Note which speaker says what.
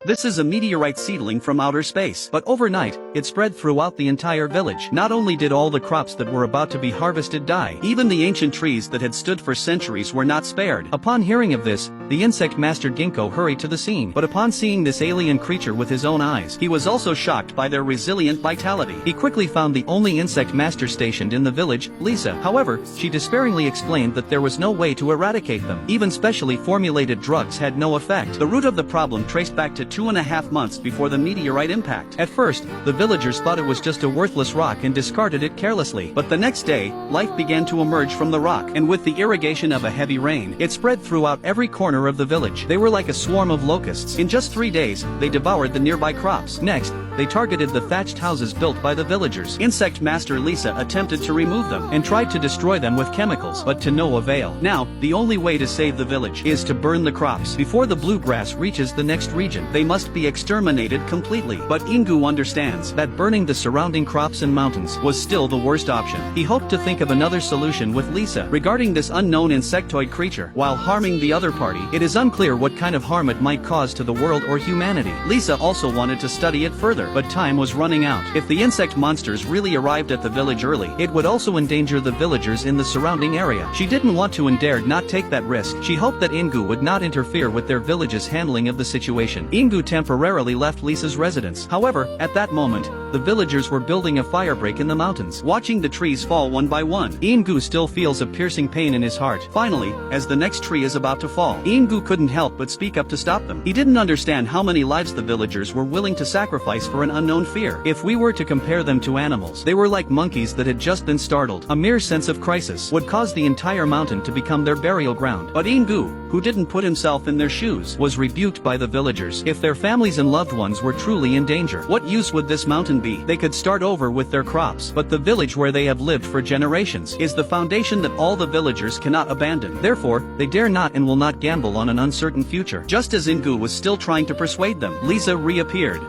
Speaker 1: This is a meteorite seedling from outer space. But overnight, it spread throughout the entire village. Not only did all the crops that were about to be harvested die, even the ancient trees that had stood for centuries were not spared. Upon hearing of this, the insect master Ginkgo hurried to the scene. But upon seeing this alien creature with his own eyes, he was also shocked by their resilient vitality. He quickly found the only insect master stationed in the village, Lisa. However, she despairingly explained that there was no way to eradicate them. Even specially formulated drugs had no effect. The root of the problem traced back to 2.5 months before the meteorite impact. At first, the villagers thought it was just a worthless rock and discarded it carelessly. But the next day, life began to emerge from the rock, and with the irrigation of a heavy rain, it spread throughout every corner of the village. They were like a swarm of locusts. In just 3 days, they devoured the nearby crops. Next, they targeted the thatched houses built by the villagers. Insect master Lisa attempted to remove them and tried to destroy them with chemicals, but to no avail. Now, the only way to save the village is to burn the crops. Before the bluegrass reaches the next region, they must be exterminated completely. But Ingu understands that burning the surrounding crops and mountains was still the worst option. He hoped to think of another solution with Lisa regarding this unknown insectoid creature. While harming the other party, it is unclear what kind of harm it might cause to the world or humanity. Lisa also wanted to study it further, but time was running out. If the insect monsters really arrived at the village early, it would also endanger the villagers in the surrounding area. She didn't want to and dared not take that risk. She hoped that Ingu would not interfere with their village's handling of the situation. Ingu temporarily left Lisa's residence. However, at that moment, the villagers were building a firebreak in the mountains. Watching the trees fall one by one, Ingu still feels a piercing pain in his heart. Finally, as the next tree is about to fall, Ingu couldn't help but speak up to stop them. He didn't understand how many lives the villagers were willing to sacrifice for an unknown fear. If we were to compare them to animals, they were like monkeys that had just been startled. A mere sense of crisis would cause the entire mountain to become their burial ground. But Ingu, who didn't put himself in their shoes, was rebuked by the villagers. If their families and loved ones were truly in danger, what use would this mountain be? They could start over with their crops, but the village where they have lived for generations is the foundation that all the villagers cannot abandon. Therefore, they dare not and will not gamble on an uncertain future. Just as Ingu was still trying to persuade them, Lisa reappeared.